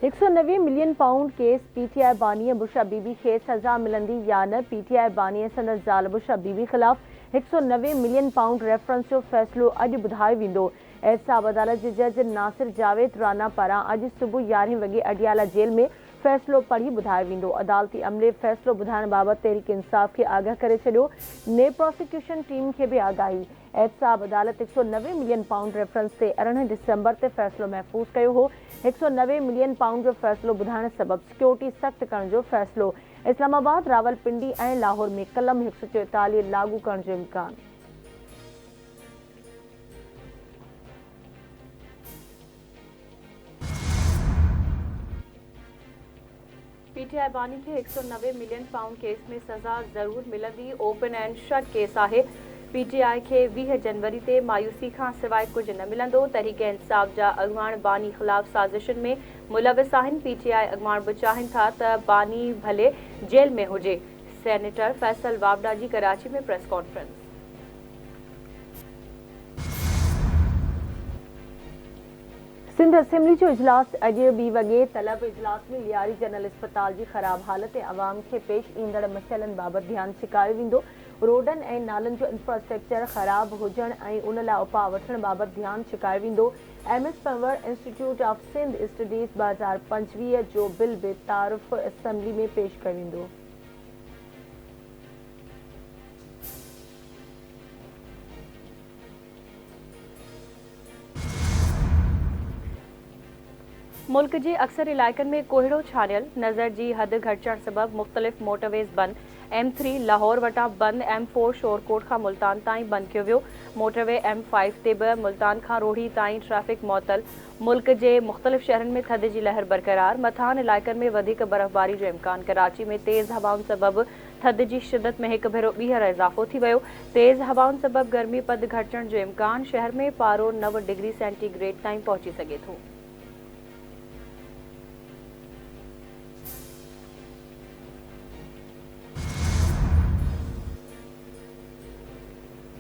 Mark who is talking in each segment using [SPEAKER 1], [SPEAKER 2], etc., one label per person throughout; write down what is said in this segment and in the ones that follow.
[SPEAKER 1] 190 million pound case PTI बानी बुशा बीबी खे सज़ा मिलंदी या न। पीटीआई बानी संदसि ज़ाल बुशा बीबी ख़िलाफ़ 190 मिलियन पाउंड रेफरेंस जो फ़ैसिलो अॼु ॿुधायो वेंदो। एहतसाब अदालत जे जज नासिर जावेद राना पारां अॼु सुबुह 11 वॻे अडियाला जेल में फ़ैसिलो पढ़ी ॿुधायो वेंदो। अदालती अमले फ़ैसिलो ॿुधाइण बाबति तहरीक इंसाफ़ खे आगाह करे छॾियो। ने प्रोसिक्यूशन टीम खे बि आगाही। एहतसाब अदालत 190 मिलियन पाउंड रेफरेंस ते 18 दिसंबर ते फ़ैसिलो महफ़ूज़ कयो हो। 190 मिलियन पाउंड जो फ़ैसिलो ॿुधाइण सबबि सिक्योरिटी सख़्त करण जो फ़ैसिलो। इस्लामाबाद, रावलपिंडी ऐं लाहौर में कलम 144 लागू करण जो इम्कान। पीटीआई बानी खे 190 मिलियन पाउंड केस में सज़ा ज़रूर मिलंदी। ओपन एंड शट केस आहे। पीटीआई खे 20 जनवरी ते मायूसी खां सवाइ कुझु न मिलंदो। तहरीक इंसाफ़ जा अॻवान बानी ख़िलाफ़ साज़िशुनि में मुलविस आहिनि। पीटीआई अॻवान बि चाहिनि था त बानी भले जेल में हुजे। सेनेटर फैसल वावडा जी कराची में प्रेस कॉन्फ्रेंस। सिंध असेंबली जो इजलास अॼु 2 वॻे तलब। इजलास में लियारी जनरल अस्पताल जी ख़राब हालत ऐं अवाम खे पेश ईंदड़ मसइलनि बाबति ध्यानु छिकायो वेंदो। रोडनि ऐं नालनि जो इंफ्रास्ट्रक्चर ख़राब हुजण ऐं उन लाइ उपाउ वठण बाबति ध्यानु छिकायो वेंदो। MS Panwar institute of Sindh studies 2025 जो बिल बि तारीफ़ असेंबली में पेश कयो वेंदो। मुल्क जे अक्सर इलाइक़नि में कोहीड़ो छानियल। नज़र जी हद घटिजण सबबि मुख़्तलिफ़ मोटरवेज़ बंदि। M3 लाहौर वटां बंदि। M4 शोरकोट खां मुल्तान ताईं बंदि कयो वियो। मोटरवे M5 ते बि मुल्तान खां रोही ताईं ट्रैफ़िक मुअतल। मुल्क जे मुख़्तलिफ़ शहरनि में थधि जी लहर बरक़रार। मथान इलाइक़नि में वधीक बर्फ़बारी जो इम्कान। कराची में तेज़ हवाउनि सबबि थधि जी शिदत में हिकु भेरो ॿीहर इज़ाफ़ो थी वियो। तेज़ हवाउनि सबबि गर्मी पद घटिजण जो इम्कान। शहर में पारो 9 डिग्री सेंटीग्रेड ताईं पहुची सघे थो।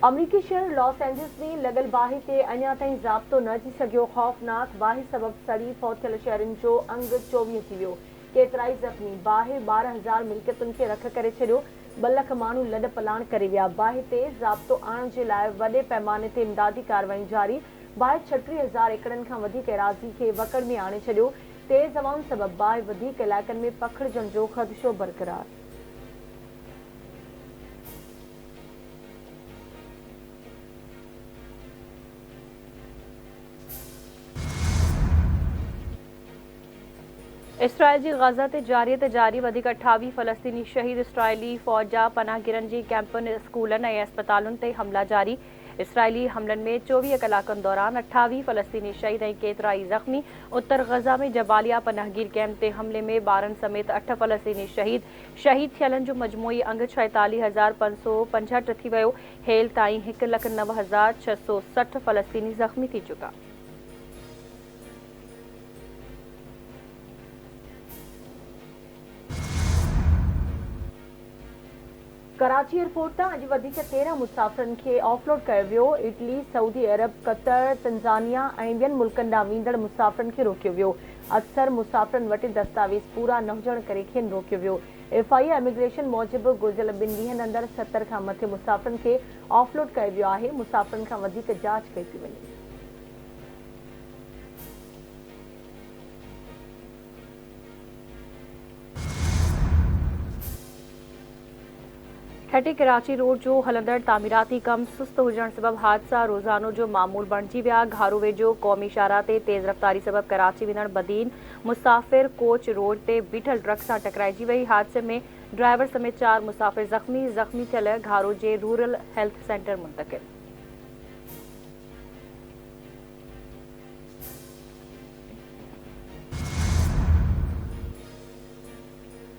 [SPEAKER 1] अमरीकी शहर लॉस एंजल्स में लॻल बाहि ते अञा ताईं ज़ाब्तो न अची सघियो। ख़ौफ़नाक बाहि सबबि सड़ी फौत थियल शहरनि जो अंग 24 थी वियो। केतिराई ज़ख़्मी। बाहि 12,000 मिल्कियतुनि खे रख करे छॾियो। 2 लख माण्हू लॾ पलाण करे विया। बाहि ते ज़ाब्तो आणण जे लाइ वॾे पैमाने ते इमदादी कार्रवाई जारी। बाहि 36,000 एकड़नि खां वधीक एराज़ी खे वकड़ में आणे छॾियो। तेज़ हवाउनि सबबि बाहि वधीक इलाइक़नि में पखिड़िजण जो ख़दशो बरक़रार। इसराइल जी ग़ज़ा ते जारी वधीक 28 फ़लस्तीनी शहीद। इसराइली फ़ौज जा पनाहगीरनि जी कैंपुनि, स्कूलनि ऐं अस्पतालुनि ते हमला जारी। इसराइली हमलनि में 24 कलाकनि दौरान 28 फ़लस्तीनी शहीद ऐं केतिराई ज़ख़्मी। उत्तर ग़ज़ा में जबालिया पनाहगीर कैंप ते हमले में ॿारनि समेत 8 फ़लस्तीनी शहीद थियलनि जो मजमूई अंग 46,565 थी वियो। हेल ताईं 1,09,660 फ़लस्तीनी ज़ख़्मी थी चुका। कराची एयरपोर्ट तां अॼु वधीक 13 मुसाफ़िरनि खे ऑफलोड कयो वियो। इटली, सऊदी अरब, कतर, तंजानिया ऐं ॿियनि मुल्कनि ॾांहुं वेंदड़ मुसाफ़िरनि खे रोकियो वियो। अक्सर मुसाफ़िरनि वटि दस्तावेज़ पूरा न हुजण करे खेनि रोकियो वियो। FIA इमिग्रेशन मूजिबि गुज़िरियल 2 ॾींहनि अंदरि 70 खां मथे मुसाफ़िरनि खे ऑफलोड कयो वियो आहे। मुसाफ़िरनि खां वधीक जांच कई थी वञे। ठटी कराची रोड जो हलंदड़ तामीराती कम सुस्त हुजण सबबि हादसा रोज़ानो जो मामूल बणिजी विया। घारो वेझो क़ौमी शाहराह ते तेज़ रफ़्तारी सबबि कराची वेंदड़ बदीन मुसाफ़िर कोच रोड ते बीठल ट्रक सां टकराइजी वई। हादसे में ड्राइवर समेत 4 मुसाफ़िर ज़ख़्मी थियल घारो जे रूरल हेल्थ सेंटर मुंतक़िल।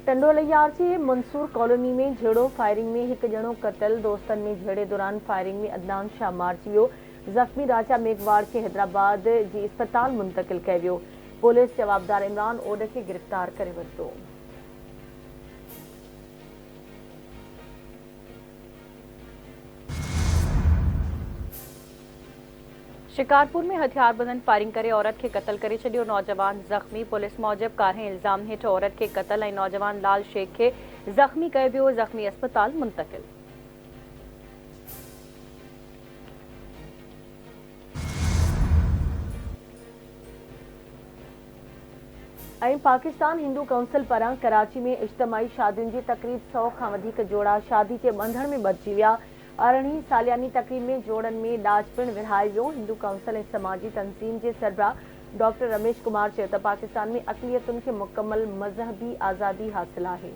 [SPEAKER 1] टंडोलयार जे मंसूर कॉलोनी में झेड़ो फायरिंग में हिकु ॼणो क़तल। दोस्तनि में झेड़े दौरान फायरिंग में अदनान शाह मारिजी वियो। ज़ख़्मी राजा मेघवाड़ खे हैदराबाद जी अस्पताल मुंतक़िल कयो वियो। पुलिस जवाबदार इमरान ओड खे गिरफ़्तार करे वरितो।
[SPEAKER 2] शिकारपुर में हथियार बंदन फायरिंग करे औरत के कत्ल करे छो नौजवान जख्मी। पुलिस मूजिब कारहें इल्जाम हेठ औरत के कत्ल ऐं नौजवान लाल शेख के जख्मी कयो वियो। जख्मी अस्पताल मुंतकिल।
[SPEAKER 1] पाकिस्तान हिंदू काउंसिल पारां कराची में इज्तमाही शादियुनि जी तक़रीब 100 खां वधीक जोड़ा शादी जे बंधण में बचिजी विया। 18वीं सालियानी तक़रीब में जोड़नि में ॾाज पिणु विरहायो वियो। हिंदू काउंसिल ऐं समाजी तंज़ीम जे सरबराह डॉक्टर रमेश कुमार चयो त पाकिस्तान में अक़लियतुनि खे मुकमल मज़हबी आज़ादी हासिल आहे।